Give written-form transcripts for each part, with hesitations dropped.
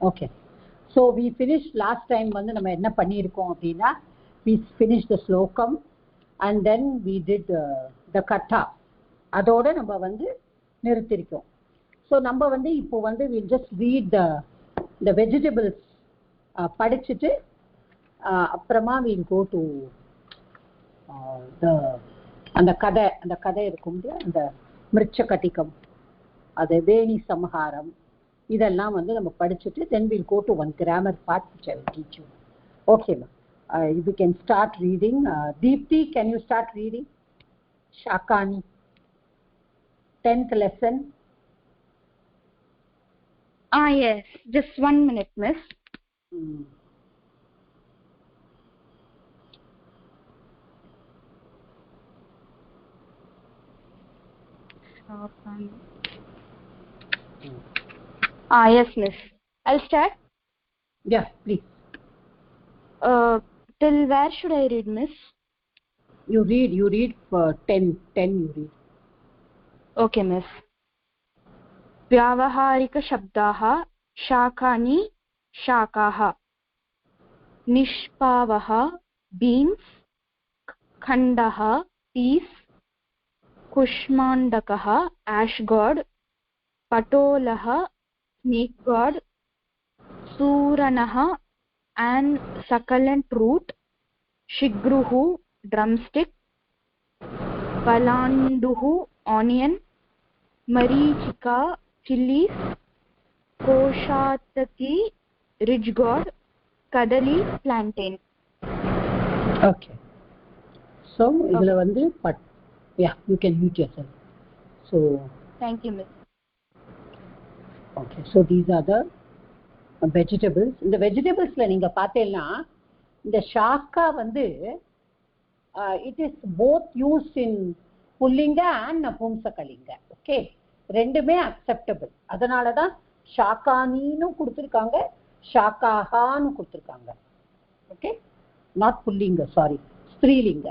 Okay. So we finished last time வந்து நம்ம என்ன பண்ணியிருக்கோம் அப்படின்னா we finished the slokam and then we did the katha. அதோட நம்ம வந்து நிறுத்திருக்கோம். So நம்ம வந்து இப்போ வந்து we'll just read the vegetables படிச்சிட்டு அப்புறமா we'll go to அந்த கதை இருக்கும் இல்லையா, அந்த மிருச்சகட்டிகம், அது வேணி சம்ஹாரம், இதெல்லாம் வந்து நம்ம படிச்சுட்டு then we'll go to one grammar part which I will teach you. Okay, you can start reading. Deepti, can you start reading Shakani 10th lesson? Yes, just 1 minute, miss. Yes, miss. I'll start. Yeah, please. Till where should I read, miss? You read for 10 you read. Okay, miss. व्यावहारिकशब्दाः शाकानि शाकाः निष्पावः beans खण्डः piece कुष्माण्डकः ash god पटोलः snake god सूरणः and succulent root shigruhu drumstick palanduhu onion marichika chilies koshataki ridge gourd kadali plantain. Okay, so idhula vandu yeah, you can mute yourself. So thank you, miss. Okay, so these are the vegetables. In the vegetables la neenga paathelna இந்த shaka வந்து it is both used in pullinga and napumsakalinga. Okay, ரெண்டுமே acceptable. அதனால தான் ஷாக்கானின்னு கொடுத்திருக்காங்க, ஷாக்காஹான்னு கொடுத்திருக்காங்க. Okay, not pullinga, sorry, ஸ்திரீலிங்க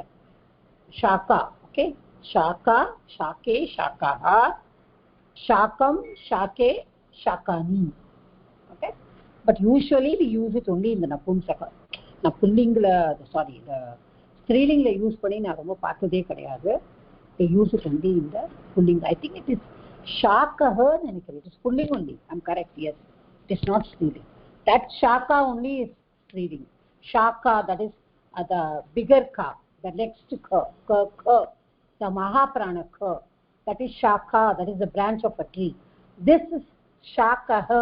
ஷாக்கா. Okay, shaka, shake, shakaha, shakam, shake, shakani. Okay, but usually we use it only in the napumsaka. நான் புல்லிங்கில் sorry இந்த ஸ்திரீலிங்கில் use பண்ணி நான் ரொம்ப பார்த்ததே கிடையாது. they use it only in the pulling. I think it is shakaha நினைக்கிறேன். It is pulling only. I'm correct. Yes, it is not striling. That shaka only is striling. Shaka, that is the bigger ka, the next ka, the mahaprana ka, that is shaka, that is the branch of a tree. This is shakaha,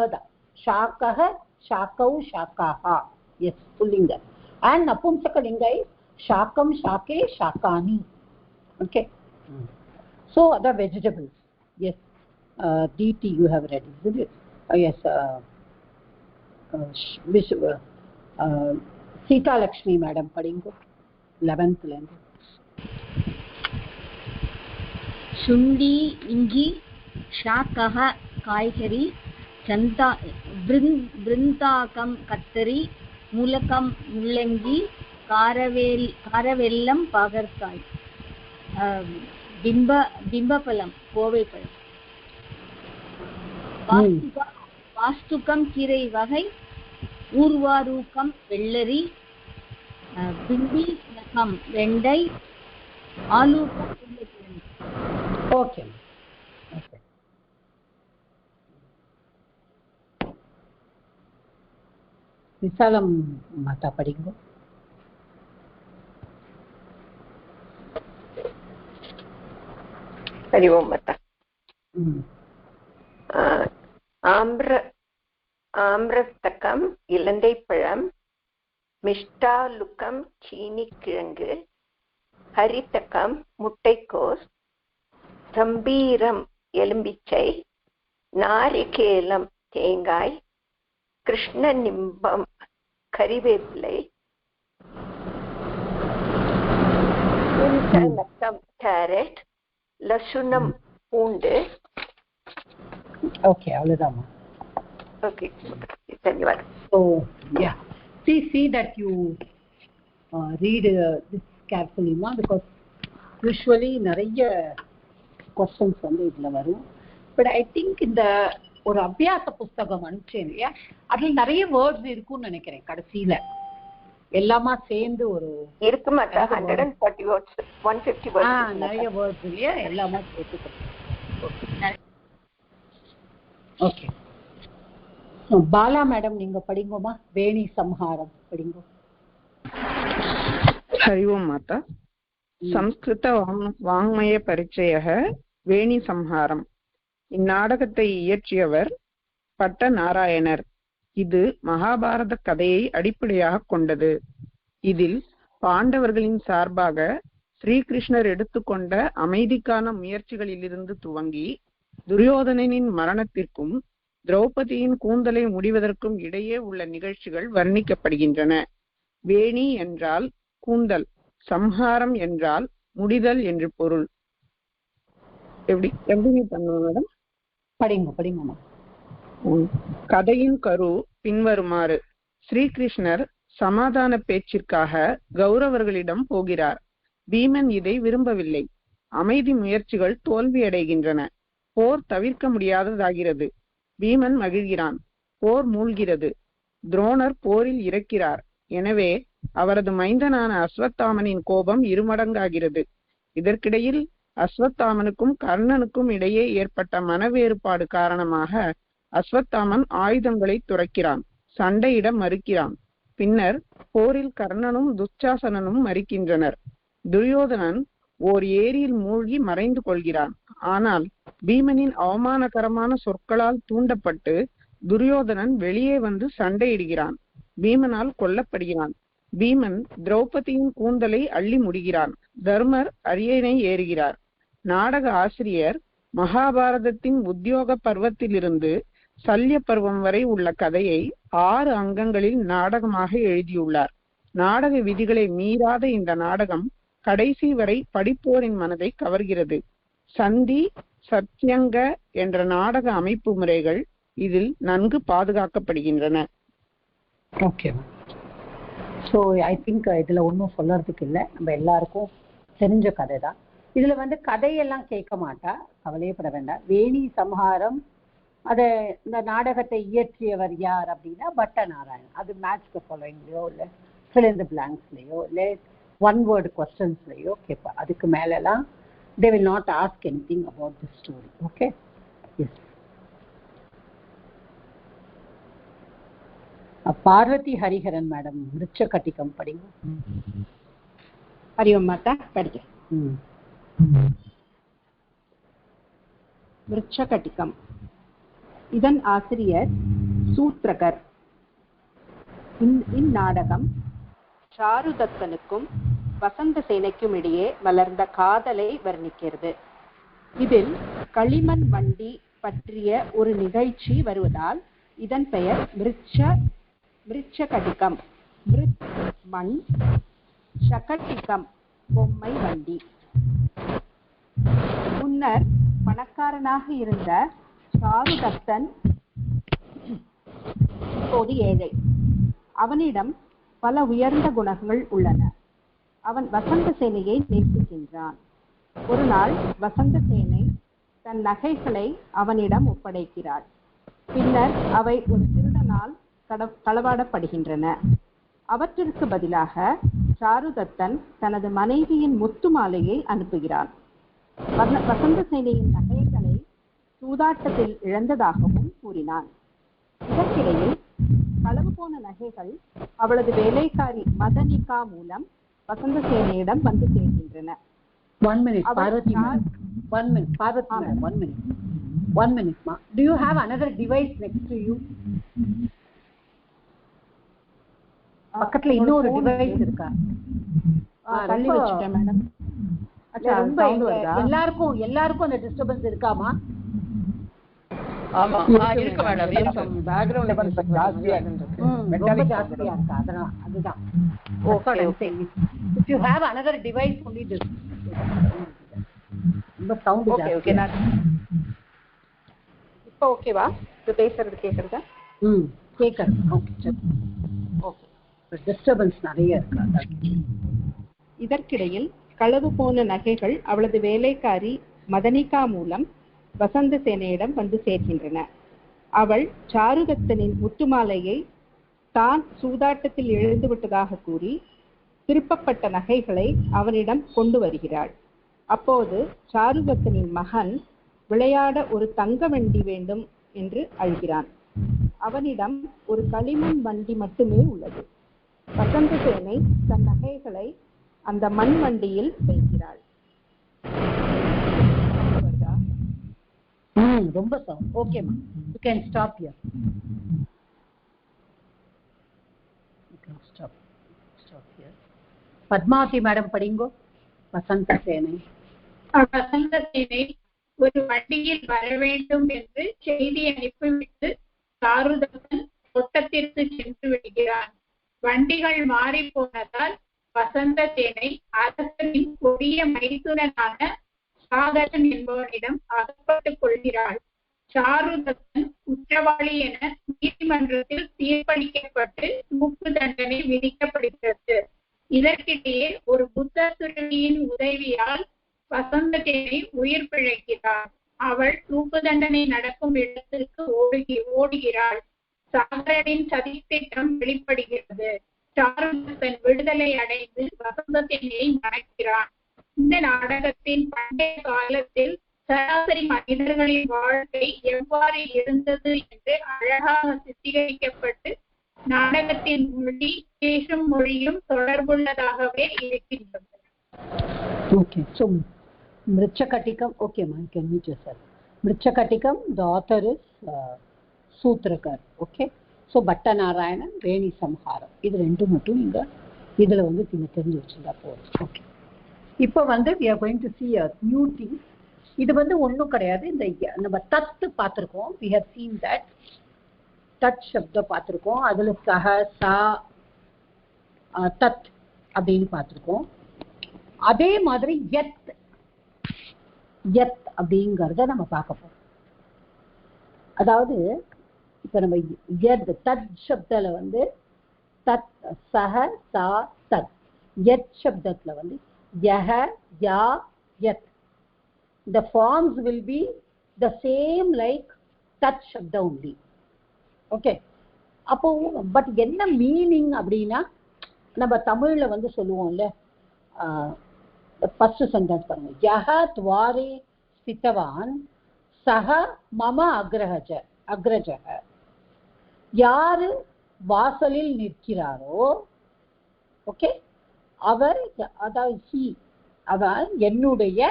shakaha, shakau, shakaha. Yes, pullinga. And napumsakalinga is shakam, shake, shakani. Okay, so other vegetables. Yes, DT you have read, isn't it? Yes, Sita Lakshmi madam padingo 11th land. சுண்டி இஞ்சி ஷாக்கஹ காய்கறி சந்தா பிருந்தாகம் கத்தரி மூலகம் முள்ளங்கி காரவெல்லம் பாகற்காய் பிம்பபலம் கோவைப்பழம் வாஸ்துகம் கீரை வகை ஊர்வாரூக்கம் வெள்ளரி பிண்டி நகம் வெண்டை ஆலூக்கம் உருளைக்கிழங்கு. Okay. Okay. விசாலம் மாதா படிங்க. हरि ओम माता. ஆம்ரஸ்தகம் இலந்தைப்பழம், மிஷ்டாலுக்கம் சீனிக்கிழங்கு, ஹரிதகம் முட்டைக்கோஸ், கம்பீரம் எலும்பிச்சை, நாரிகேலம் தேங்காய், கிருஷ்ண நிம்பம் கறிவேப்பிலை, நக்கம் கேரட், லசுனம் பூண்டு. ஓகே, அவ்வளவுதான். Okay, धन्यवाद. So yeah, see that you read this carefully, ma, because usually நிறைய questions வந்து இதுல வரும். But I think in the ஒரு அபியாச புஸ்தகம் அனுப்பிச்சேன் இல்லையா, அதுல நிறைய வேர்ட்ஸ் இருக்கும்னு நினைக்கிறேன். கடைசியில எல்லாமா சேர்ந்து ஒரு இருக்கு மாட்டா 140 words 150 words நிறைய வேர்ட்ஸ் இல்லையா, எல்லாமா சேர்த்து. ஓகே பாலா மேடம் நீங்க படிங்கோமா, வேணி சம்ஹாரம் படிங்கோ. हरि ओं माता. संस्कृत वाङ्मय परिचयः வேணி சம்ஹாரம். இந்நாடகத்தை இயற்றியவர் பட்ட நாராயணர். இது மகாபாரத கதையை அடிப்படையாக கொண்டது. இதில் பாண்டவர்களின் சார்பாக ஸ்ரீகிருஷ்ணர் எடுத்துக்கொண்ட அமைதிக்கான முயற்சிகளிலிருந்து துவங்கி துரியோதனனின் மரணத்திற்கும் திரௌபதியின் கூந்தலை முடிவதற்கும் இடையே உள்ள நிகழ்ச்சிகள் வர்ணிக்கப்படுகின்றன. வேணி என்றால் கூந்தல், சம்ஹாரம் என்றால் முடிதல் என்று பொருள். எப்படி பண்ணுவோம் மேடம்? படிங்க. கதையின் கரு பின்வருமாறு. ஸ்ரீகிருஷ்ணர் சமாதான பேச்சிற்காக கௌரவர்களிடம் போகிறார். பீமன் இதை விரும்பவில்லை. அமைதி முயற்சிகள் தோல்வியடைகின்றன. போர் தவிர்க்க முடியாததாகிறது. பீமன் மகிழ்கிறான். போர் மூழ்கிறது. துரோணர் போரில் இறக்கிறார். எனவே அவரது மைந்தனான அஸ்வத்தாமனின் கோபம் இருமடங்காகிறது. இதற்கிடையில் அஸ்வத்தாமனுக்கும் கர்ணனுக்கும் இடையே ஏற்பட்ட மனவேறுபாடு காரணமாக அஸ்வத்தாமன் ஆயுதங்களை துறக்கிறான். சண்டையிட மறுக்கிறான். பின்னர் போரில் கர்ணனும் துச்சாசனனும் மறிக்கின்றனர். துரியோதனன் ஓர் ஏரியில் மூழ்கி மறைந்து கொள்கிறான். ஆனால் பீமனின் அவமானகரமான சொற்களால் தூண்டப்பட்டு துரியோதனன் வெளியே வந்து சண்டையிடுகிறான். பீமனால் கொல்லப்படுகிறான். பீமன் திரௌபதியின் கூந்தலை அள்ளி முடிகிறான். தர்மர் அரியணை ஏறுகிறார். நாடக ஆசிரியர் மகாபாரதத்தின் உத்தியோக பர்வத்திலிருந்து சல்ய பருவம் வரை உள்ள கதையை 6 அங்கங்களில் நாடகமாக எழுதியுள்ளார். நாடக விதிகளை மீறாத இந்த நாடகம் கடைசி வரை படிப்போரின் மனதை கவர்கிறது. சந்தி சத்யங்க என்ற நாடக அமைப்பு முறைகள் இதில் நன்கு பாதுகாக்கப்படுகின்றன. ஓகே, ஸோ ஐ திங்க் இதுல ஒன்றும் சொல்றதுக்கு இல்லை, நம்ம எல்லாருக்கும் தெரிஞ்ச கதை தான். இதுல வந்து கதையெல்லாம் கேட்க மாட்டா, கவலையப்பட வேண்டாம். வேணி சம்ஹாரம் அதை இந்த நாடகத்தை இயற்றியவர் யார் அப்படின்னா பட்ட நாராயணன். அது மேட்ச் ஃபாலோயிங்லையோ இல்லை ஃபில் இன் தி பிளாங்க்ஸ்லையோ இல்லை ஒன் வேர்டு கொஸ்டின்ஸ்லையோ கேட்பா. அதுக்கு மேலெல்லாம் they will not ask anything about the story. Okay, yes. Parvathi Hariharan madam விருட்சகட்டிகம் படிங்க. ஹரி ஓம் மாதா படிக்க. விருட்சகட்டிகம். இதன் ஆசிரியர் சூத்ரகர். இந்நாடகம் சாருதத்தனுக்கும் வசந்த சேனைக்கும் இடையே வளர்ந்த காதலை வர்ணிக்கிறது. இதில் களிமண் வண்டி பற்றிய ஒரு நிகழ்ச்சி வருவதால் இதன் பெயர் விருட்சகட்டிகம். மண், சகட்டிகம் பொம்மை வண்டி. முன்னர் பணக்காரனாக இருந்த சாருதத்தன் இப்போது ஏழை. அவனிடம் பல உயர்ந்த குணங்கள் உள்ளன. அவன் வசந்த சேனையை நேசிக்கின்றான். ஒரு நாள் வசந்த சேனை தன் நகைகளை அவனிடம் ஒப்படைக்கிறாள். பின்னர் அவை ஒரு திருடனால் களவாடப்படுகின்றன. அவற்றிற்கு பதிலாக சாருதத்தன் தனது மனைவியின் முத்து மாலையை அனுப்புகிறான். வசந்த சேனையின் நகைகளை சூதாட்டத்தில் இழந்ததாகவும் கூறினான். இதற்கிடையில் களவு போன நகைகள் அவளது வேலைக்காரி மதனிகா மூலம் வசந்த சேனையிடம் வந்து சேர்கின்றன. One minute, Parvati. One minute, ma. Do you have another device next to you? பக்கத்துல இன்னொரு டிவைஸ் இருக்கா? தள்ளி வச்சுட்டேன் மேடம். எல்லாருக்கும் அந்த டிஸ்டர்பன்ஸ் இருக்காமா? ஆமா இருக்கு மேடம். பேக்ரவுண்ட் ஜாஸ்தியா இருக்கா? அதனால அதுதான். Okay. If you have another device only this. ரொம்ப சவுண்ட் ஜாஸ்தி. ஓகே நான் இப்போ ஓகேவா? இது பேசுறது கேக்குறதா? கேக்குது. ஓகே. டிஸ்டர்பன்ஸ் நிறைய இருக்கு. இதற்கிடையில் களவு போன நகைகள் அவளது வேலைக்காரி மதனிகா மூலம் வசந்த சேனையிடம் வந்து சேர்கின்றன. அவள் சாருதத்தனின் முத்துமாலையை தான் சூதாட்டத்தில் இழந்து விட்டதாக கூறி திருப்பப்பட்ட நகைகளை அவனிடம் கொண்டு வருகிறாள். அப்போது சாருதத்தனின் மகன் விளையாட ஒரு தங்க வண்டி வேண்டும் என்று அழுகிறான். அவனிடம் ஒரு களிமண் வண்டி மட்டுமே உள்ளது. வசந்தசேனை தன் நகைகளை அந்த மண் வண்டியில் வைக்கிறாள். ரொம்ப ஓகேமா, you can stop here. Stop here. Padmavathi madam படிங்கோ. வசந்தசேனை. வசந்தசேனை ஒரு வண்டியில் வர வேண்டும் என்று செய்தி அனுப்பிவிட்டு சாருதத்தன் தோட்டத்திற்கு சென்று விடுகிறான். வண்டிகள் மாறி போனதால் வசந்தசேனை அரசனின் கொடிய மைத்துனனான சாகரன் என்பவனிடம் அகப்பட்டுக் கொள்கிறாள். சாருதத்தன் குற்றவாளி என நீதிமன்றத்தில் தீர்ப்பளிக்கப்பட்டு தூக்கு தண்டனை விதிக்கப்படுகிறது. இதற்கிடையே ஒரு புத்த துறவியின் உதவியால் வசந்தசேனை உயிர் பிழைக்கிறாள். அவள் தூக்கு தண்டனை நடக்கும் இடத்திற்கு ஓடுகிறாள். சாகரனின் சதித்திட்டம் வெளிப்படுகிறது. சாருதத்தன் விடுதலை அடைந்து வசந்தசேனையை மணக்கிறான். இந்த நாடகத்தின் பண்டைய காலத்தில் சராசரி மனிதர்களின் வாழ்க்கை எவ்வாறு இருந்தது என்று அழகாக சித்தரிக்கப்பட்டு நாடகத்தின் மொழி பேசும் மொழியும் தொடர்புள்ளதாகவே இருக்கின்றது. Okay, so Mrichakatikam, okay ma, you can meet yourself. Mrichakatikam, the author is Sutrakar, okay. So Bhattanarayanan, Reni Samharam, இது ரெண்டும் மட்டும் இங்க இதுல வந்து நீங்க தெரிஞ்சு வச்சிருந்தா போதும். ஓகே, இப்போ வந்து we are going to see a new thing. இது வந்து ஒன்றும் கிடையாது. இந்த நம்ம தத்து பார்த்துருக்கோம். we have seen that தத் சப்தம் பார்த்துருக்கோம். அதுல சஹ சா தத் அப்படின்னு பார்த்துருக்கோம். அதே மாதிரி யத் யத் அப்படிங்கிறத நம்ம பார்க்க போறோம். அதாவது இப்ப நம்ம தத் சப்தத்துல வந்து தத் சஹ சா தத், யத் சப்தத்துல வந்து யஹ யா யத். The forms will be the same like tat shabda only. Okay, அப்போ பட் என்ன மீனிங் அப்படின்னா நம்ம தமிழ்ல வந்து சொல்லுவோம்ல, ஃபர்ஸ்ட் சென்டென்ஸ் பாருங்க, யஹ துவாரே ஸ்திதவான் சஹ மம அக்ரஜக. யாரு வாசலில் நிற்கிறாரோ, ஓகே, அவர், அதாவது ஹி, அவர் என்னுடைய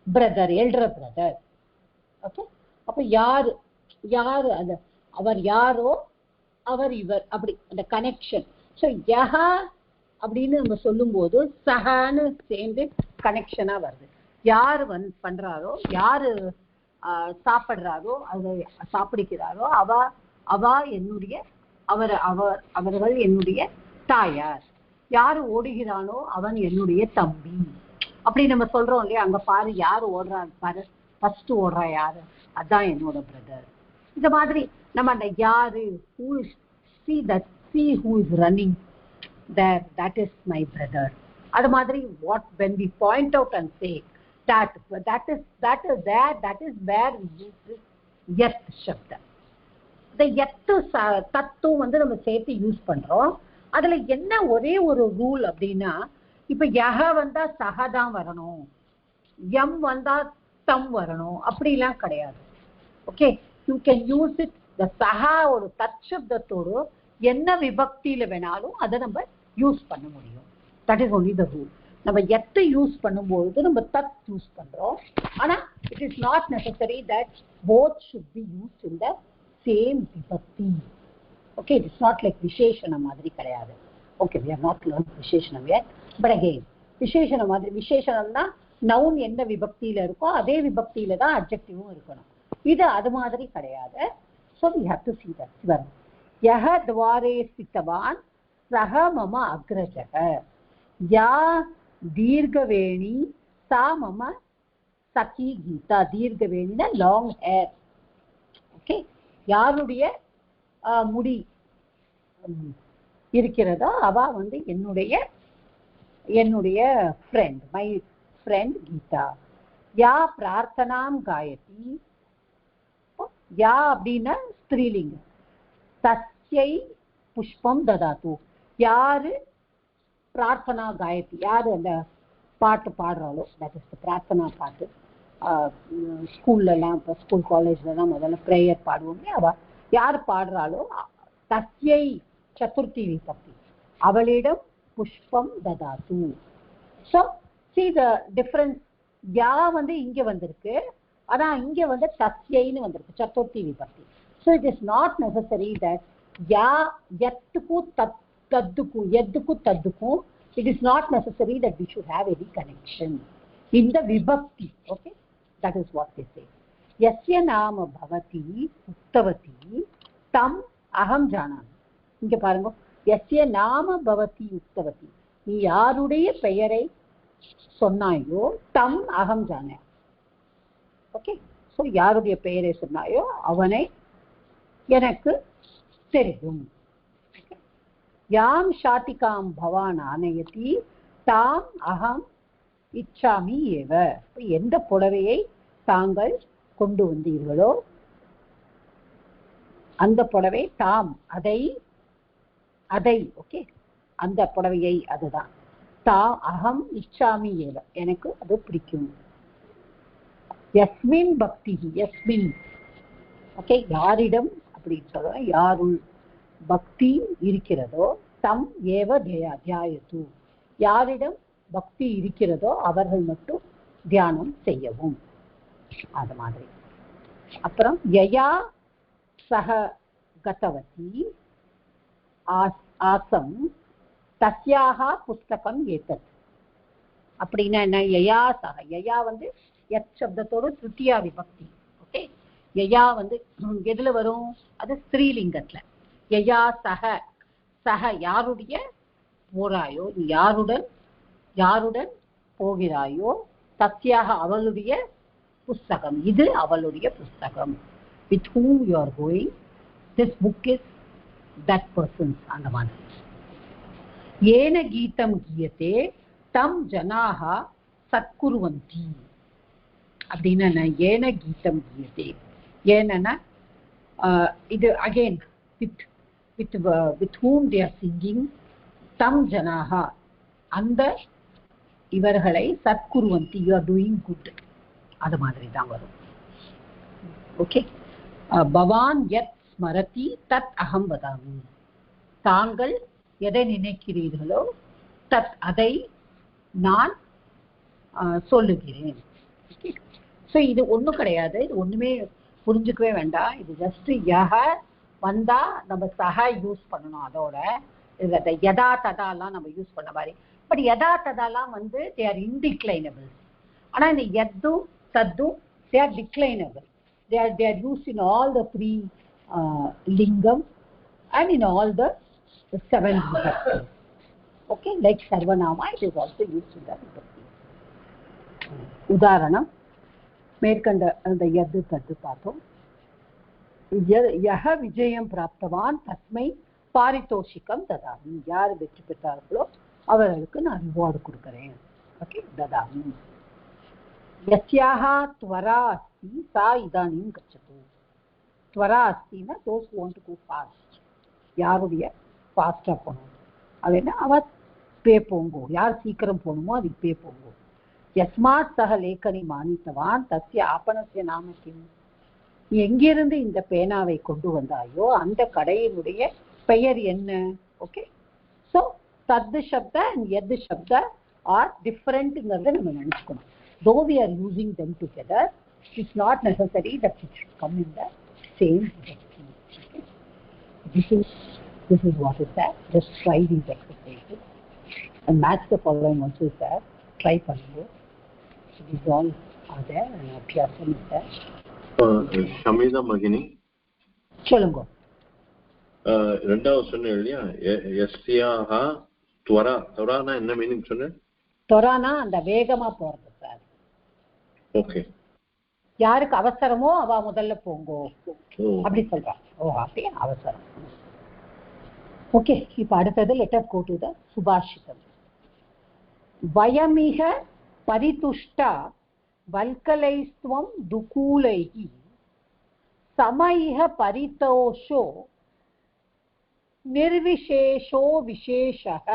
பிரதர், எல்டர் பிரதர். ஓகே, அப்ப யாரு யாரு அந்த அவர் யாரோ அவர் இவர், அப்படி அந்த கனெக்ஷன். ஸோ யஹா அப்படின்னு நம்ம சொல்லும்போது சஹான்னு சேர்ந்து கனெக்ஷனா வருது. யாரு பண்றாரோ, யாரு சாப்பிடுறாரோ, அதை சாப்பிடுகிறாரோ, அவ என்னுடைய அவர்கள் என்னுடைய தாயார். யாரு ஓடுகிறானோ அவன் என்னுடைய தம்பி. அப்படி நம்ம சொல்றோம் இல்லையா, அங்க பாரு யாரு ஓடுறாரு பாரு, ஃபர்ஸ்ட் ஓடுறா யாரு, அதான் என்னோட பிரதர். இந்த மாதிரி நம்ம அந்த யாரு, who is, see who is running there, that is my brother. அது மாதிரி when we point out and say that is where we use this yat shabda. இந்த yat தத்துவம் வந்து நம்ம சேர்த்து யூஸ் பண்றோம். அதுல என்ன ஒரே ஒரு ரூல் அப்படின்னா, இப்ப யஹ வந்தா சஹதான் வரணும், யம் வந்தா தம் வரணும், அப்படிலாம் கிடையாது. Okay, you can use it the சஹா ஒரு தத் சப்தத்தோடு என்ன விபக்தியில வேணாலும் அதை நம்ம யூஸ் பண்ண முடியும். That is only the rule. நம்ம எத்தை யூஸ் பண்ணும்போது நம்ம தத் யூஸ் பண்றோம். ஆனா it is not necessary that both should be used in the same விபக்தி. Okay, it is not like விசேஷணம் மாதிரி கிடையாது. Okay, we are not learned விசேஷணம் yet, but again விசேஷணம் மாதிரி, விசேஷணம்னா நவுன் என்ன விபக்தியில இருக்கோ அதே விபக்தியில தான் அட்ஜெக்டிவும் இருக்கணும். இது அது மாதிரி கிடையாது. So we have to see that. Swaram yaha dware sitavan saha mama agrajaha ya dirgaveni sa mama sakhi geeta. Dirgaveni na long hair. Okay, யாருடைய முடி இருக்கிறதோ அவ வந்து என்னுடைய ஃப்ரெண்ட், மை ஃப்ரெண்ட் கீதா. யா பிரார்த்தனாம் காயதி, யா அப்படின்னா ஸ்திரீலிங்கம். தஸ்யை புஷ்பம் ததாத்து, யாரு பிரார்த்தனா காயத்ரி, யாரு அந்த பாட்டு பாடுறாளோ, தட் இஸ் பிரார்த்தனா பாட்டு. ஸ்கூல்லலாம் இப்போ ஸ்கூல் காலேஜ்லலாம் முதல்ல ப்ரேயர் பாடுவோம், அவ யார் பாடுறாளோ தஸ்யை சதுர்த்தி விபக்தி, அவளிடம் புஷ்பம் ததாத்து. So see the difference. யா வந்து இங்க வந்திருக்கு, ஆனா இங்க வந்து தஸ்யைன்னு வந்திருக்கு சதுர்த்தி விபக்தி. So it is not necessary that யா எத்துக்கும் தத்துக்கும் எத்துக்கும் தத்துக்கும் it is not necessary that we should have any connection in the vibhakti. Okay, that is what they say. Yasya nama bhavati uttavati tam aham janami. இங்க பாருங்க, yasya nama bhavati uttavati, நீ யாருடைய பெயரை சொன்னாயோ தம் அகம் ஜானே. ஓகே, ஸோ யாருடைய பெயரை சொன்னாயோ அவனை எனக்கு தெரியும். யாம் ஷாட்டிகாம் பவான் ஆனயதி தாம் அகம் இச்சாமி ஏவ. எந்த புடவையை தாங்கள் கொண்டு வந்தீர்களோ அந்த புடவை தாம் அதை ஓகே, அந்த புடவையை அதுதான். தாம் அகம் இச்சாமி ஏவ, எனக்கு அது பிடிக்கும். யஸ்மின் பக்தி, யஸ்மின் ஓகே, யாரிடம் அப்படின்னு சொல்றேன், யாருள் பக்தி இருக்கிறதோ தம் ஏவ தியாயத்து, யாரிடம் பக்தி இருக்கிறதோ அவர்கள் மட்டும் தியானம் செய்யவும். அது மாதிரி. அப்புறம் யயா சக கதவதி ஆசம் தஸ்யாக புஸ்தகம் ஏத்தத். அப்படின்னா என்ன, யயா சக, யயா வந்து யத் சப்தத்தோட திருத்தியா விபக்தி. ஓகே, யயா வந்து எதுல வரும், அது ஸ்திரீலிங்கத்துல. யயா சக, சக யாருடைய போறாயோ, நீ யாருடன் போகிறாயோ, தஸ்யாக அவளுடைய புஸ்தகம், இது அவளுடைய புஸ்தகம். with whom you are going, this book is that person's. அந்த மாதிரி. ஏன கீதம் கீயத்தே தம் ஜனாக சத்குருவந்தி. அப்படின்னா ஏன கீதம் கீயத்தே, ஏன்னா இது again with whom they are singing, tam janaha, அந்த இவர்களை சத்குருவந்தி, you are doing good, அது மாதிரி தான் வரும். ஓகே, பவான் யத் ஸ்மரதி தத் அகம் வதாமி, தாங்கள் எதை நினைக்கிறீர்களோ தத் அதை நான் சொல்லுகிறேன். ஸோ இது ஒன்றும் கிடையாது, இது ஒன்றுமே புரிஞ்சுக்கவே வேண்டாம். இது ஜஸ்ட் யஹ வந்தா நம்ம சஹ யூஸ் பண்ணணும், அதோட இந்த யதா ததாலாம் நம்ம யூஸ் பண்ண மாதிரி. பட் யதா ததாலாம் வந்து தே ஆர் இன்டிக்ளைனபிள். ஆனால் இந்த யத்து தத்து they are declinable. they are used in all the three lingam and in all the 7 vibhaktis. Okay, like sarvanama, it is also used in the vibhakti. உதாரணம், மேற்கண்ட அந்த யத்து தத்து பார்த்தோம். யஹ விஜயம் பிராப்தவான் தஸ்மை பாரிதோஷிகம் ததாமி, யார் வெற்றி பெற்றார்களோ அவர்களுக்கு நான் ரிவார்டு கொடுக்கிறேன். ஓகே, ததாமி. யஸ்யாஹ த்வரா அஸ்தி சா இதானீம் கச்சது. த்வரா அஸ்தினா those who want to go fast, யாருடைய ஃபாஸ்டா போகணும், அது என்ன, அவர் பே போங்கோ, யார் சீக்கிரம் போகணுமோ அதுக்கு பே போங்கோ. யஸ்மாத் சக லேக்கனி மானித்தவான் தஸ்ய ஆபணஸ்ய நாம கிம், எங்கிருந்து இந்த பேனாவை கொண்டு வந்தாயோ அந்த கடையினுடைய பெயர் என்ன. ஓகே, ஸோ தத்து சப்த அண்ட் எது சப்த ஆர் டிஃபரெண்ட்ங்கிறத நம்ம நினைச்சுக்கணும். though we are using them together, it's not necessary that it should come in the same direction. Okay? This is what is that. Just try these exercises and match the following also is there. Try pannu. These all are there and abhyasam is there. Shamita மகினி சொல்லுங்க. ரெண்டாவது சொன்னேன் இல்லையா, யஸ்யாஹ த்வரா, த்வரானா என்ன meaning சொன்னேன்? த்வரானா அந்த வேகமா போறது sir. Okay, யாருக்கு அவசரமோ அவ முதல்ல போங்கோ அப்படி சொல்றா. ஓ, அப்படியே அவசரம். ஓகே, இப்ப அடுத்தது let us go to the சுபாஷிதம். வயமிக பரிதுஷ்டா வல்கலைஸ்துவம் துகூலைஹி समयः परितोषो निर्विशेषो विशेषः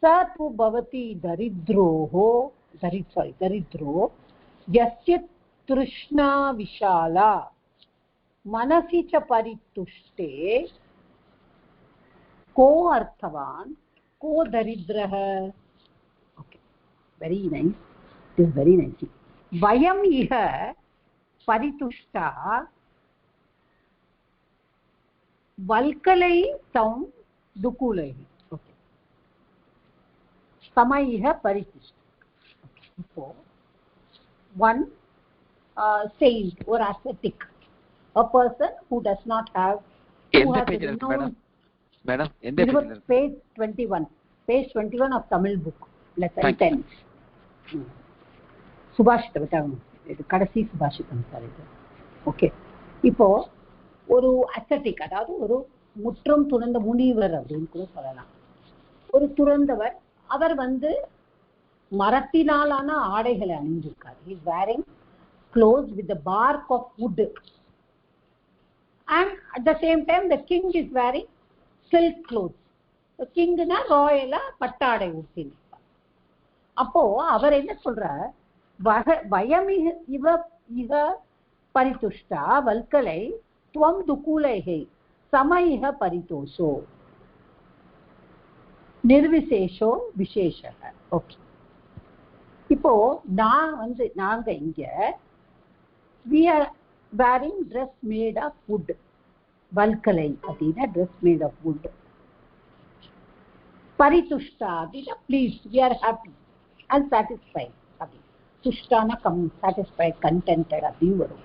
स तु भवति दरिद्रो यस्य तृष्णा विशाला मनसि च परितुष्टे को अर्थवान् को दरिद्रः. Okay, very nice, it is very nice. वयम् इह परितुष्टा वल्कलै तं दुकूलैः. ओके, समयः परितुष्टा. So one saint or ascetic, a person who does not have, who has madam page 21 of Tamil book, lesson 10. சுபாஷிதம் இது கடைசி சுபாஷிதம் சார் இது. ஓகே, இப்போ ஒரு அசட்டிக், அதாவது ஒரு முற்றும் துறந்த முனிவர் அப்படின்னு கூட சொல்லலாம். ஒரு துறந்தவர், அவர் மரத்தினாலான ஆடைகளை அணிஞ்சிருக்கார். he is wearing clothes with the bark of wood, and at the same time the king is wearing silk clothes. the king na royal பட்டாடை உடுத்திருப்பார். அப்போ அவர் என்ன சொல்றார், வயம் இவ பரிதுஷ்டா வல்கலை துவம் துகூலைஹே சமயிஹ பரிதோஷோ நிர்விசேஷோ விசேஷக. ஓகே, இப்போ நாங்க இங்க we are wearing dress made of wood. வல்கலை அப்படின்னா dress made of wood. பரிதுஷ்டா அப்படின்னா pleased, we are happy and satisfied. அப்படி துஷ்டான satisfied, contented அப்படின்னு வரும்.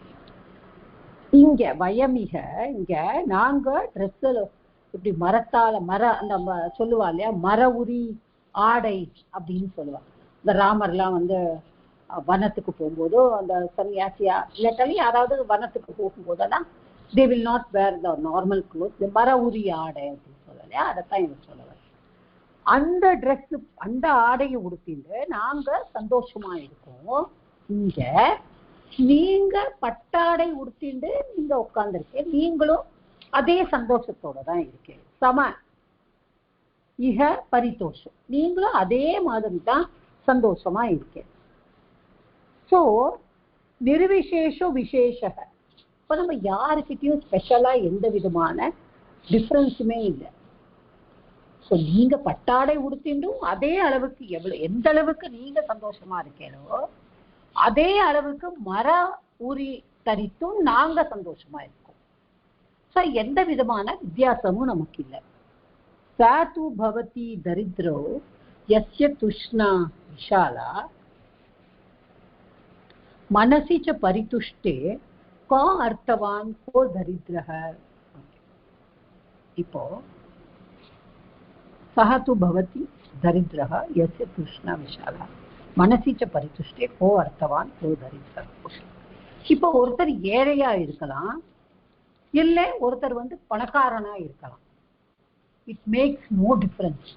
இங்க வயமிக, இங்க நாங்க ட்ரெஸ்ல இப்படி மரத்தால நம்ம சொல்லுவா இல்லையா, மர உரி ஆடை அப்படின்னு சொல்லுவாங்க. இந்த ராமர்லாம் வனத்துக்கு போகும்போதோ அந்த சன்னியாசியா இல்லாட்டாலும் யாராவது வனத்துக்கு போகும்போதெல்லாம் they will not wear the normal clothes, the மர உரி ஆடை அப்படின்னு சொல்லலையா, அதைத்தான் இவர் சொல்லுவார். அந்த ட்ரெஸ், அந்த ஆடையை உடுத்திட்டு நாங்க சந்தோஷமா இருக்கோம். இங்க நீங்க பட்டாடை உடுத்திட்டு நீங்க உட்கார்ந்துருக்கீங்க, நீங்களும் அதே சந்தோஷத்தோட தான் இருக்கீங்க. சம இஹ பரிதோஷம், நீங்களும் அதே மாதிரி தான் சந்தோஷமா இருக்கீங்க. ஸோ நிர்விசேஷம் விசேஷக. இப்போ நம்ம யாருக்கிட்டையும் ஸ்பெஷலா எந்த விதமான டிஃப்ரென்ஸுமே இல்லை. ஸோ நீங்க பட்டாடை உடுத்திண்டும் அதே அளவுக்கு எந்த அளவுக்கு நீங்க சந்தோஷமா இருக்கீங்களோ அதே அளவுக்கு மர உரி தரித்தும் நாங்க சந்தோஷமா இருக்கோம். ஸோ எந்த விதமான வித்தியாசமும் நமக்கு இல்லை. சாத்து பவதி தரித்ரோ யஸ்ய துஷ்ணா விஷாலா मनसि च परितुष्टे को अर्थवान को दरिद्रः. இப்போ सः तु भवति दरिद्रः यस्य तृष्णा विशाला मनसि च परितुष्टे को अर्थवान को दरिद्रः. இப்போ ஒருத்தர் ஏழையா இருக்கலாம், இல்ல ஒருத்தர் பணக்காரனா இருக்கலாம். It makes no difference.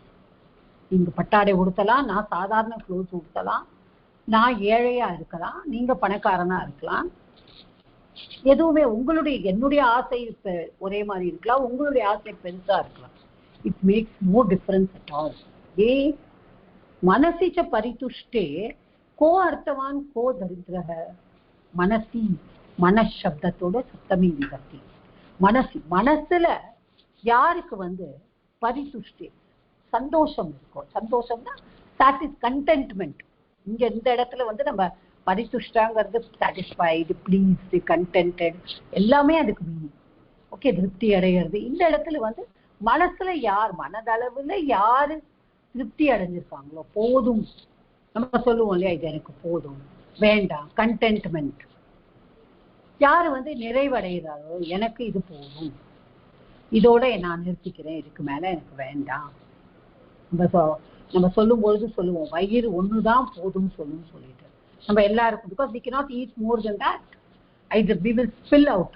நீங்க பட்டாடை உடுத்தலாம், நான் சாதாரண க்ளோத்ஸ் உடுத்தலாம், நான் ஏழையா இருக்கலாம், நீங்க பணக்காரனா இருக்கலாம். எதுவுமே என்னுடைய ஆசை ஒரே மாதிரி இருக்கலாம், உங்களுடைய ஆசை பெருசா இருக்கலாம். It makes no difference at all. மனசி ச பரிதுஷ்டே கோ அர்த்தவான் கோ தரித்ரஹ. மனசி, மனசப்தத்தோட சப்தமி விபக்தி. மனசி, மனசுல யாருக்கு பரிதுஷ்டே சந்தோஷம் இருக்கும். சந்தோஷம்னா கண்டென்ட்மெண்ட். இங்க இந்த இடத்துல நம்ம பரிதுஷ்டாங்கிறது சாட்டிஸ்ஃபைடு, ப்ளீஸ்டு, கண்டென்டட் எல்லாமே அதுக்கு மீனிங். ஓகே, திருப்தி அடைகிறது. இந்த இடத்துல மனசுல மனதளவுல யாரு திருப்தி அடைஞ்சிருக்காங்களோ, போதும் நம்ம சொல்லுவோம் இல்லையா, இது எனக்கு போதும், வேண்டாம், கண்டென்ட்மெண்ட். யாரு நிறைவடைகிறாரோ, எனக்கு இது போதும், இதோட நான் நிறுத்திக்கிறேன், இதுக்கு மேல எனக்கு வேண்டாம். நம்ம சொல்லும் பொழுது சொல்லுவோம், வயிறு ஒண்ணுதான் போதும் சொல்லிட்டு நம்ம எல்லாருக்கும். Because we cannot eat more than that, either we will spill out.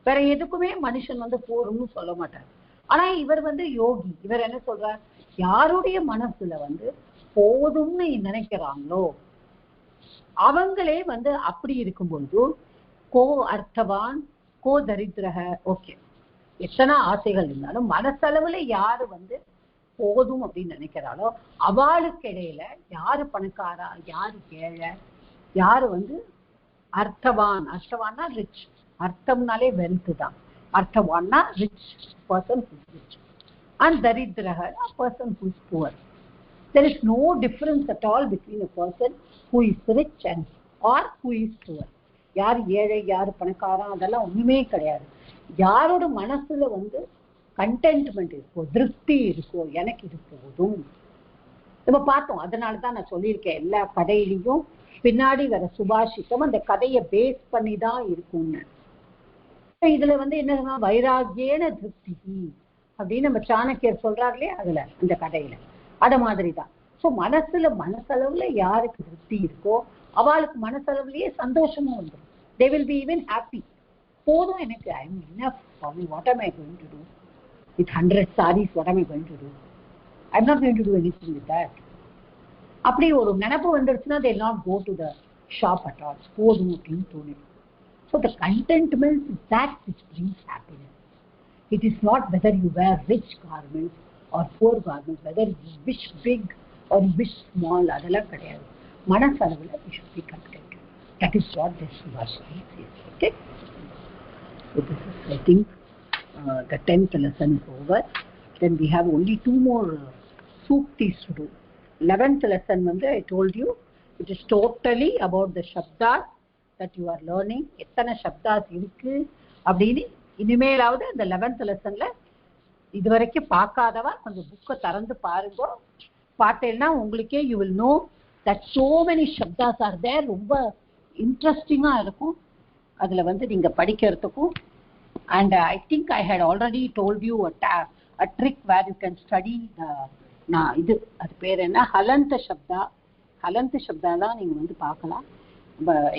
வேற எதுக்குமே மனுஷன் போறோம்னு சொல்ல மாட்டார். ஆனா இவர் யோகி. இவர் என்ன சொல்றார், யாருடைய மனசுல போதும்னு நினைக்கிறாங்களோ அவங்களே அப்படி இருக்கும் பொழுது கோ அர்த்தவான் கோ தரித்திரக. ஓகே, எத்தனை ஆசைகள் இருந்தாலும் மனசளவுல யாரு வந்து போதும் அப்படின்னு நினைக்கிறாளோ அவளுக்கு இடையில யாரு பணக்காரா யாரு ஏழை, யாரு வந்து அர்த்தவான், அர்த்தவான்னா ரிச், அர்த்தம்னாலே வெல்த் தான், அர்த்தவான்னா rich person who is rich, and daridраha a person who is poor. There is no difference at all between a person who is rich and or who is poor. யார் ஏழை யார் பணக்காரன் அதெல்லாம் ஒண்ணுமே கிடையாது. யாரோட மனசுல வந்து கண்டென்ட்மெண்ட் இருக்கோ, திருப்தி இருக்கோ, எனக்கு இது போதும் நம்ம பார்த்தோம். அதனாலதான் நான் சொல்லியிருக்கேன் எல்லா கதையிலையும் பின்னாடி வர சுபாஷித்தம் அந்த கதையை பேஸ் பண்ணி தான் இருக்கும்னு. இதுல வந்து என்ன வைராகியேன திருப்தி அப்படின்னு நம்ம சாணக்கியர் சொல்றாரு இல்லையா அதுல அந்த கதையில, அத மாதிரிதான். ஸோ மனசளவுல யாருக்கு திருப்தி இருக்கோ அவளுக்கு மனசளவுலயே சந்தோஷமும் வந்துடும். they will be even happy. போதும் எனக்கு, I am enough for me, what am I going to do with 100 sarees, what am I going to do, I am not going to do anything with that. அப்படி ஒரு நினைப்பு வந்துருச்சுன்னா they will not go to the shop at all. போதும் அப்படின்னு தோணும். So the contentment is that which brings happiness. It is not whether you wear rich garments or poor garments, whether you wish big or you wish small, அதெல்லாம் கிடையாது. மனசளவுல we should be content. That is what this Subhashini says. Okay? So this is, I think, the 10th lesson is over. Then we have only 2 more suktis to do. 11th lesson, I told you, it is totally about the shabdas that you are learning. எத்தனை shabdas இருக்கு அப்படின்னு இனிமேலாவது அந்த 11th lessonல இதுவரைக்கும் பார்க்காதவா கொஞ்சம் புக்கை திறந்து பாருங்க. பார்த்தேன்னா உங்களுக்கே you will know that so many shabdas are there. ரொம்ப இன்ட்ரெஸ்டிங்கா இருக்கும் அதுல நீங்க படிக்கிறதுக்கும். And I think I had already told you a trick where you can study இது அது பேர் என்ன ஹலந்த சப்தா. ஹலந்த சப்தா தான் நீங்க பார்க்கலாம்.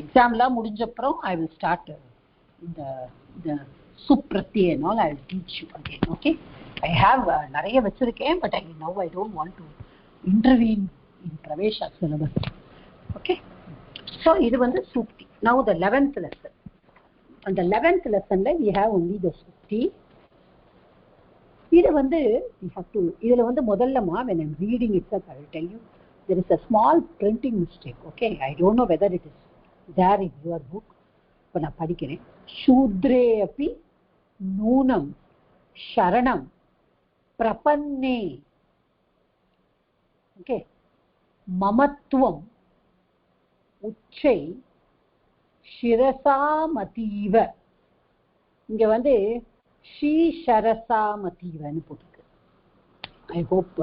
எக்ஸாம்லாம் முடிஞ்சப்புறம் I will start the supratyay and all. I will teach you again. Okay, I have நிறைய வச்சிருக்கேன், but now I don't want to intervene in Pravesha syllabus. Okay, so இது sukti. Now the 11th lesson. On the 11th lesson we have only the sukti. இது we have to இதுல முதல்லமா when I'm reading itself I will tell you there is a small printing mistake. Okay, I don't know whether it is there in your book. இப்ப நான் படிக்கிறேன். शूद्रे अपि नूनं शरणं प्रपन्ने. Okay, ममत्वम् उच्चै शिरसामतीव. இங்க ஸ்ரீசரசாமதீவன்னு போட்டுருக்கு. I hope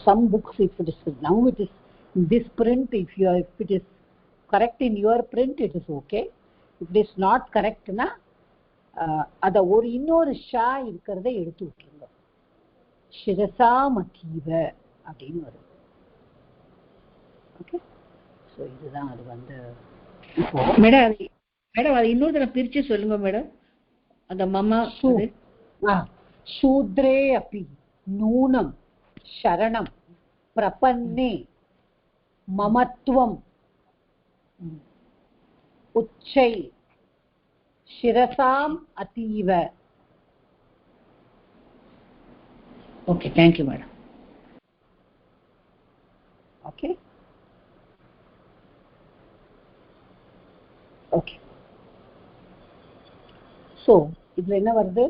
some books if it is now it is in this print, if it is correct in your print it is okay. If it is not correct na அத ஒரு இன்னொரு ஷா இருக்கிறத எடுத்து விட்டுருங்க. சிரசாமதீவ அப்படின்னு வரும். ஓகே, ஸோ இதுதான் அது இப்போ மேடம் அது இன்னொரு தடவை பிரிச்சு சொல்லுங்க மேடம். அந்த மம शूद्रे अपि नूनं शरणं प्रपन्ने ममत्वम् उच्चै शिरसाम् अतीव. Okay, thank you madam. Okay, okay, so இதுல என்ன வருது?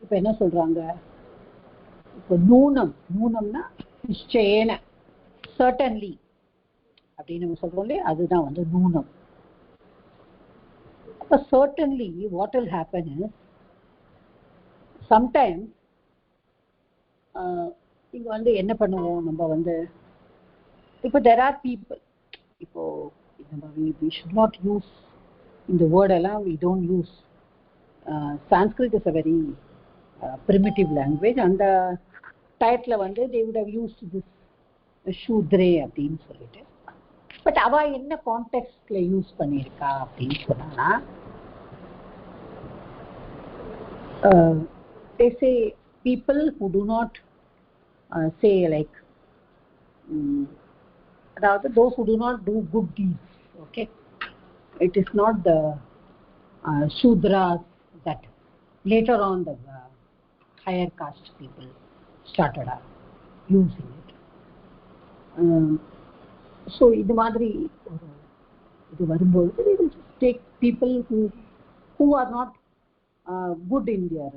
இப்ப என்ன சொல்றாங்க? இப்ப நூனம்னா நிச்சயேன, certainly அப்படின்னு நம்ம சொல்றோம் இல்லையா, அதுதான் நூனம். அப்ப certainly what will happen is sometimes இங்க என்ன பண்ணுவோம் நம்ம இப்போ there are people, இப்போ we should not use இந்த word எல்லாம் we don't use. Sanskrit is a very primitive language. And the title they would have used this shudre அப்படின்னு சொல்லிட்டு. பட் அவ என்ன கான்டெக்ஸ்ட்ல யூஸ் பண்ணியிருக்கா அப்படின்னு சொன்னா they say people who do not say like அதாவது those who do not do good deeds. Okay, it is not the Shudras, that later on the higher caste people started using it. So இது மாதிரி இது வரும்போது they will just take people who are not good in their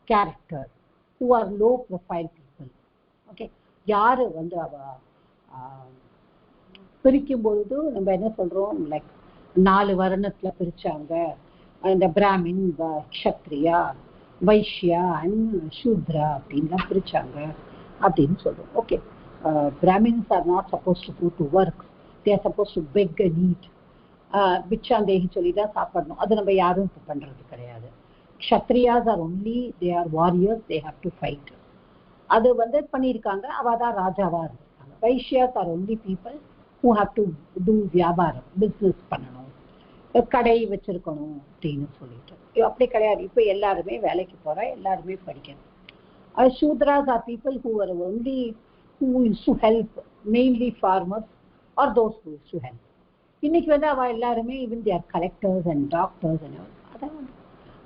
character, who are low profile people. Okay, யாரு வந்து அவ பிரிக்கும் பொழுது நம்ம என்ன சொல்றோம், லைக் 4 வர்ணத்துல பிரிச்சாங்க, அந்த பிராமின், க்ஷத்ரியா, வைஷ்யா அண்ட் சூத்ரா அப்படின்லாம் பிரிச்சாங்க அப்படின்னு சொல்றோம். Okay, Brahmins are not suppose to go to work, they are suppose to beg and eat, பிச்சாந்தேகி சொல்லி தான் சாப்பிடணும். அது நம்ம யாரும் இப்போ பண்றது கிடையாது. Kshatriyas are only, they are warriors, they have to fight. அது வந்து பண்ணியிருக்காங்க, அவ தான் ராஜாவா இருக்காங்க. Vaishyas are only people who have to do வியாபாரம், பிஸ்னஸ் பண்ணணும், கடை வச்சிருக்கணும் அப்படின்னு சொல்லிட்டு. அப்படி கிடையாது, இப்போ எல்லாருமே வேலைக்கு போறா, எல்லாருமே படிக்கணும். Shudras are people who are only who used to help, mainly farmers or those who used to help. இன்னைக்கு வந்து அவ எல்லாருமே even they are collectors and doctors and all. அதான்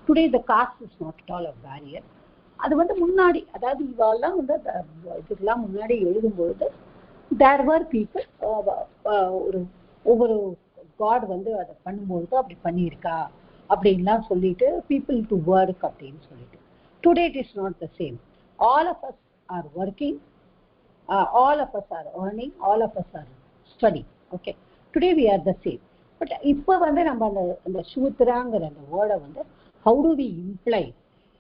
today the caste is not at all a barrier. அது வந்து முன்னாடி, அதாவது இவெல்லாம் வந்து இதுக்கெல்லாம் முன்னாடி எழுதும்பொழுது there were people, ஒரு ஒவ்வொரு காட் வந்து அதை பண்ணும்பொழுது அப்படி பண்ணியிருக்கா அப்படின்லாம் சொல்லிட்டு people to work அப்படின்னு சொல்லிட்டு. Today it is not the same. All of us are working, all of us are earning, all of us are studying. Okay, today we are the same. But இப்போ வந்து நம்ம அந்த சூத்ராங்கிற அந்த வேர்டை வந்து how do we imply,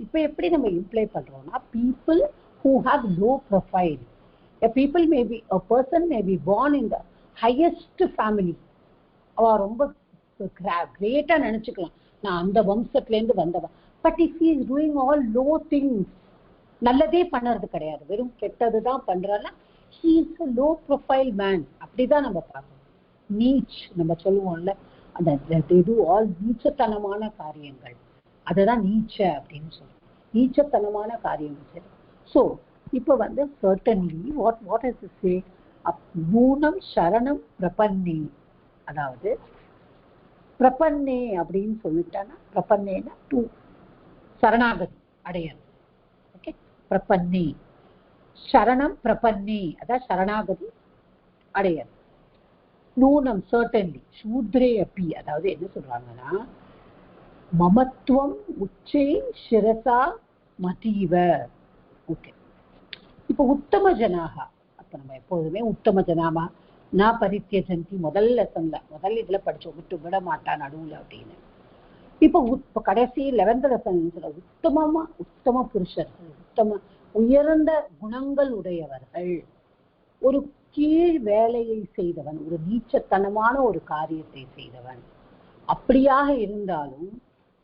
இப்போ எப்படி நம்ம இம்ப்ளை பண்றோம்னா, people who have low profile. A people may be, a person may be born in the highest family. அவ ரொம்ப கிரேட்டா நினைச்சுக்கலாம், நான் அந்த வம்சத்துல இருந்து வந்தவன். But if he is doing all low things, நல்லதே பண்ணுறது கிடையாது, வெறும் கெட்டதுதான் பண்றால, he is a low profile man. அப்படிதான் நம்ம பார்க்கணும். நீச் நம்ம சொல்லுவோம்ல, அந்த they do all நீச்சத்தனமான காரியங்கள், அதுதான் நீச்ச அப்படின்னு சொல்லுவோம். நீச்சத்தனமான காரியங்கள். ஸோ இப்போ வந்து certainly what does it say? மூனம் சரணம் பிரபன்னே, அதாவது பிரபன்னே அப்படின்னு சொல்லிட்டானா, பிரபன்னேனா டூ சரணாகதி அடையணும். ஓகே, பிரபன்னே சரணம் பிரபன்னே, அதான் சரணாகதி அடையணும். நூனம் certainly சூத்ரே அப்பி, அதாவது என்ன சொல்றாங்கன்னா, மமத்துவம் உச்சே சிரசா மதீவ. ஓகே, இப்போ உத்தம ஜனாக, அப்போ நம்ம எப்போதுமே உத்தம ஜனாமா நான் பரித்தியஜந்தி முதல் லெசன்ல முதல் இதுல படிச்சோம், விட்டு விட மாட்டா நடுவுல அப்படின்னு. இப்போ கடைசி 11th லெசன்ல உத்தம புருஷர்கள், உத்தம உயர்ந்த குணங்கள் உடையவர்கள், ஒரு கீழ் வேலையை செய்தவன், ஒரு நீச்சத்தனமான ஒரு காரியத்தை செய்தவன் அப்படியாக இருந்தாலும்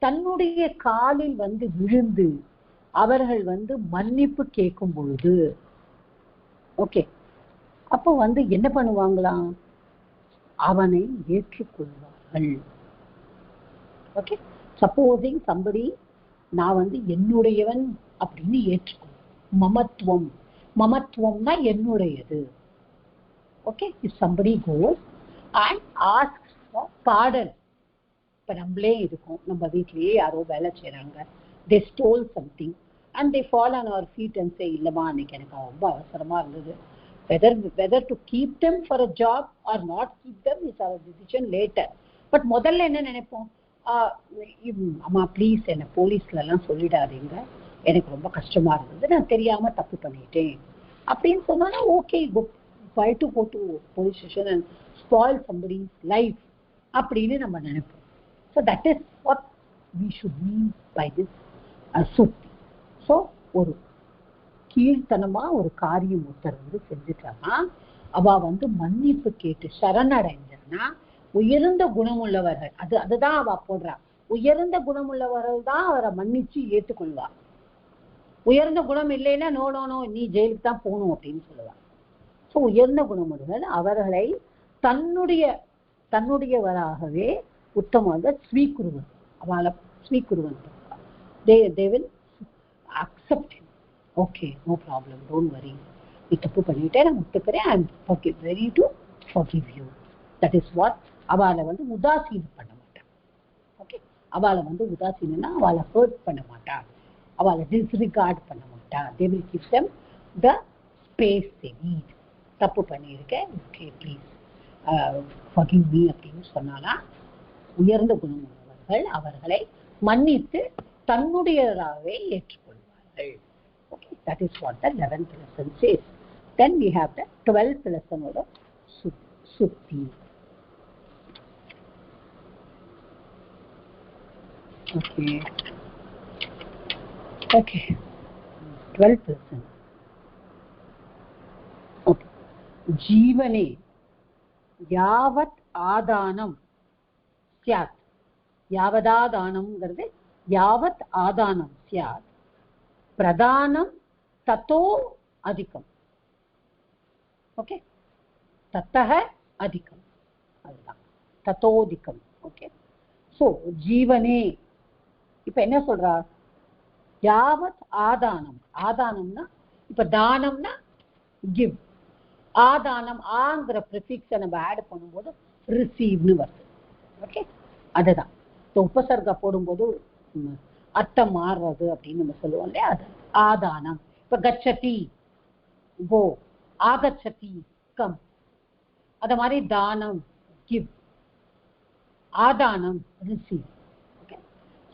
தன்னுடைய காலில் வந்து விழுந்து அவர்கள் வந்து மன்னிப்பு கேட்கும் பொழுது, ஓகே, அப்போ வந்து என்ன பண்ணுவாங்களாம், அவனை ஏற்றுக்கொள்வார்கள். ஓகே, சப்போசிங் சம்படி நான் வந்து என்னுடையவன் அப்படின்னு ஏற்றுக்கொள்ளும். மமத்துவம்னா என்னுடையது. Okay, if somebody goes and asks for pardon, இப்போ நம்மளே இருக்கோம், நம்ம வீட்லயே யாரோ வேலை செய்யறாங்க, they stole something and they fall on our feet and say, இல்லம்மா அன்னைக்கு எனக்கு ரொம்ப அவசரமா இருந்தது, whether to keep them for a job or not keep them is our decision later. But முதல்ல என்ன நினைப்போம், அம்மா ப்ளீஸ் என்னை போலீஸ்ல எல்லாம் சொல்லிடாதீங்க, எனக்கு ரொம்ப கஷ்டமா இருந்தது, நான் தெரியாம தப்பு பண்ணிட்டேன் அப்படின்னு சொன்னா okay, why to go to police station and spoil somebody's life அப்படின்னு நம்ம நினைப்போம். So that is what we should mean by this sukti. So ஒரு கீழ்த்தனமா ஒரு காரியம் ஒருத்தர் வந்து செஞ்சுட்டான்னா அவ வந்து மன்னிப்பு கேட்டு சரணடைஞ்சா உயர்ந்த குணமுள்ளவர்கள், அதுதான் அவ போடுறா, உயர்ந்த குணமுள்ளவர்கள் தான் அவரை மன்னிச்சு ஏற்றுக்கொள்வா. உயர்ந்த குணம் இல்லைன்னா நோ நோ நோ நீ ஜெயிலுக்கு தான் போகணும் அப்படின்னு சொல்லுவா. ஸோ உயர்ந்த குணமுள்ளவர்கள் அவர்களை தன்னுடையவராகவே உத்தமாக ஸ்வீகுருவன், அவளை ஸ்வீகுருவன், they will accept him. Okay, no problem, don't worry, நீ தப்பு பண்ணிட்டே நான் ஒத்துக்கிறேன், I am ready to forgive you. That is what அவளை வந்து உதாசீனம் பண்ண மாட்டான். ஓகே, அவளை வந்து உதாசீனா அவளை ஹர்ட் பண்ண மாட்டா, அவளை டிஸ்ரிகார்ட் பண்ண மாட்டா. they will give them the space they need. தப்பு பண்ணியிருக்கேன், ஓகே ப்ளீஸ் forgive me அப்படின்னு சொன்னாலா உயர்ந்த குணமுள்ளவர்கள் அவர்களை மன்னித்து தன்னுடையதாகவே ஏற்றுக்கொள்வார்கள். Okay, that is what the 11th lesson says. Then we have the 12th lesson of Sutti. Okay, 12th lesson. Okay, जीवने यावत् आदानं स्यात्, यावदादानंங்கிறது यावत् आदानं स्यात् प्रदानं ततो अधिकम्. ओके, ततः अधिकम्, அதுதான் தத்தோதிகம். ஓகே, ஸோ ஜீவனே இப்ப என்ன சொல்றா, யாவத் ஆதானம், ஆதானம்னா இப்ப தானம்னா கிவ், ஆதானம் ஆங்கிற ப்ரிஃபிக்ஸை நம்ம ஆட் பண்ணும்போது ரிசீவ்னு வருது. ஓகே, அதுதான் உபசர்கா போடும்போது அர்த்தம் மாறுறது அப்படின்னு நம்ம சொல்லுவோம் இல்லையா, அது ஆதானம். இப்ப கச்சதி கோ, ஆகச்சதி கம், அத மாதிரி தானம் கிவ், ஆதானம் ரிசீவ். ஓகே,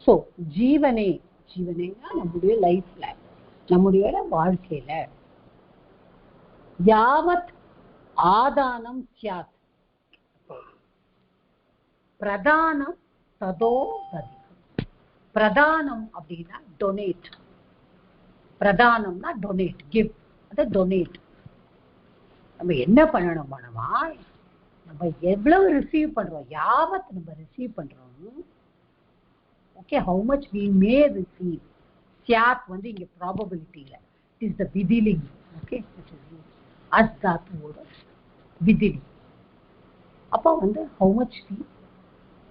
ஸோ ஜீவனே, ஜீவனேனா நம்முடைய லைஃப்ல நம்முடைய வாழ்க்கையில யாவத் ஆதானம் சியாத் பிரதானம் ததோ அதிகம். பிரதானம் அப்படின்னா டொனேட், பிரதானம்னா டொனேட், கிவ், அது டொனேட். நம்ம என்ன பண்ணணுமானவா, நம்ம எவ்வளவு ரிசீவ் பண்றோம், யாவத் நம்ம ரிசீவ் பண்றோம். Okay, how much we may receive. சியாத் வந்து இங்க ப்ராபபிலிட்டியில இட் இஸ் த விதிலிங். ஓகே, அஸ் தாத்துவோட விதிலி. அப்போ வந்து how much we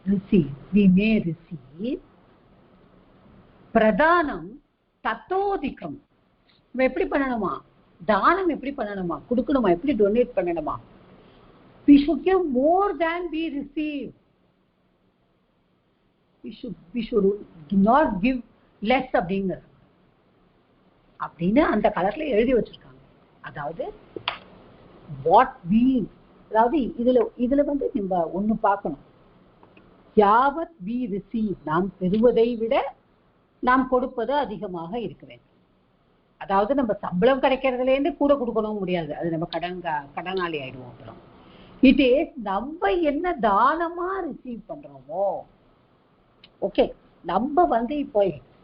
receive, we may receive. பிரதானம் தத்தோதிகம். நம்ம எப்படி பண்ணணுமா, தானம் எப்படி பண்ணணுமா, கொடுக்கணுமா, எப்படி டொனேட் பண்ணணுமா. we should give more than we receive. we should not give less அப்படிங்கிறது அப்படின்னு அந்த கலர்ல எழுதி வச்சிருக்காங்க. அதாவது வாட் we, அதாவது இதுல வந்து நம்ம ஒண்ணு பார்க்கணும், யாவத் we receive, நாம் பெறுவதை விட நாம் கொடுப்பது அதிகமாக இருக்க வேண்டும். அதாவது நம்ம சம்பளம் கிடைக்கிறதுல இருந்து கூட கொடுக்கணும் முடியாது, அது நம்ம கடனாளி ஆயிடுவோம். அப்புறம் இது நம்ம என்ன தானமா ரிசீவ் பண்றோமோ. ஓகே, நம்ம வந்து இப்போ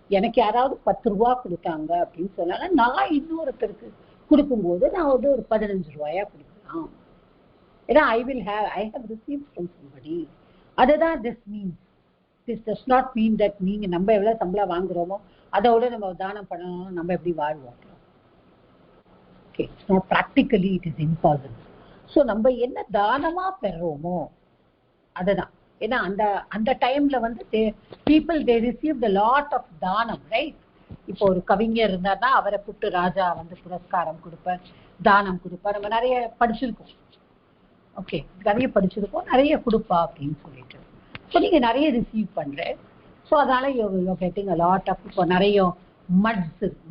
எனக்கு யாராவது 10 ரூபா கொடுத்தாங்க அப்படின்னு சொன்னாலும் நான் இன்னொருத்தருக்கு கொடுக்கும்போது நான் வந்து ஒரு 15 ரூபாயா கொடுக்கலாம். ஏன்னா ஐ have received from somebody. அதுதான் this means. This does not mean that நீங்க நம்ம எவ்வளவு சம்பளம் வாங்குறோமோ அதோட நம்ம தானம் பண்ணணும், நம்ம எப்படி வாழ்வோம். Okay, it's not practically, it is impossible. So நம்ம என்ன தானமா பெறுறோமோ அதுதான். ஏன்னா அந்த டைம்ல வந்து people they received a lot of தானம், ரைட். இப்போ ஒரு கவிஞர் இருந்தாருன்னா அவரை கூப்பிட்டு ராஜா வந்து புரஸ்காரம் கொடுப்பார், தானம் கொடுப்பார். நம்ம நிறைய படிச்சிருக்கோம். ஓகே, நிறைய படிச்சிருக்கோம், நிறைய கொடுப்பா அப்படின்னு சொல்லிட்டு. ஸோ நீங்க நிறைய ரிசீவ் பண்ற, ஸோ அதனால you getting a lot of, இப்போ நிறைய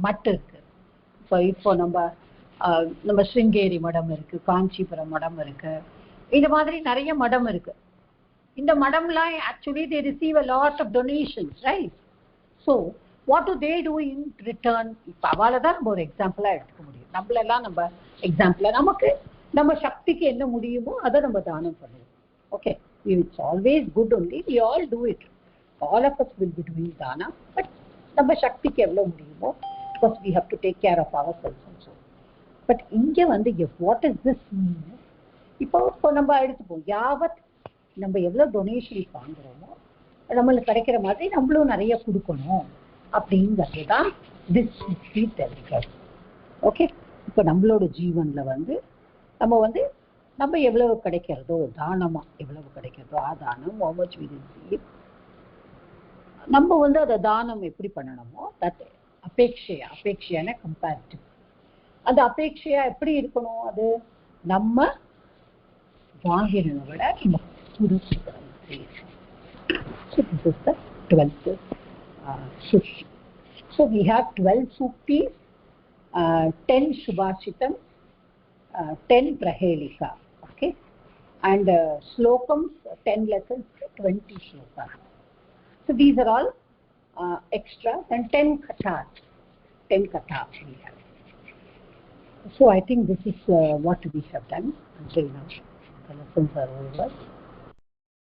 மட் இருக்கு. இப்போ நம்ம ஸ்ருங்கேரி மடம் இருக்கு, காஞ்சிபுரம் மடம் இருக்கு, இந்த மாதிரி நிறைய மடம் இருக்கு. இந்த மடம்லாம் actually they receive a lot of donations, right? So what do they do in return? இப்போ அவளை தான் நம்ம ஒரு எக்ஸாம்பிளா எடுத்துக்க முடியும். நம்மளெல்லாம் நம்ம எக்ஸாம்பிளா நமக்கு நம்ம சக்திக்கு என்ன முடியுமோ அதை நம்ம தானம் பண்ணுவோம். Okay, it's always good only, we all do it, all of us will be doing dana, but நம்ம சக்திக்கு எவ்வளவு முடியுமோ, because we have to take care of ourselves also. But இங்க வந்து what is this mean? இப்போ நம்ம எடுத்துப்போம், யாவத் நம்ம எவ்வளவு டொனேஷன் வாங்குறோமோ நம்மளுக்கு கிடைக்கிற மாதிரி நம்மளும் நிறைய கொடுக்கணும் அப்படிங்கிறது தான் this தெரிவிக்கிறது. ஓகே, இப்போ நம்மளோட ஜீவன்ல வந்து நம்ம எவ்வளவு கிடைக்கிறதோ, தானமா எவ்வளவு கிடைக்கிறதோ, ஆதானம் how much we receive, நம்ம வந்து அதை தானம் எப்படி பண்ணணுமோ தட் அபேட்சையான கம்பேரிட்டிவ். அந்த அபேட்சையா எப்படி இருக்கணும், அது நம்ம வாங்கினதை விட நம்ம கொடுக்கணும். So this is the 12th Sushi. So we have 12 Suktis, 10 Shubhashitam, 10 Prahelika, okay, and Slokams, 10 lessons, 20 Shlokas. So these are all extra, and 10 Kathas, 10 Kathas we have. So I think this is what we have done until now. The lessons are over.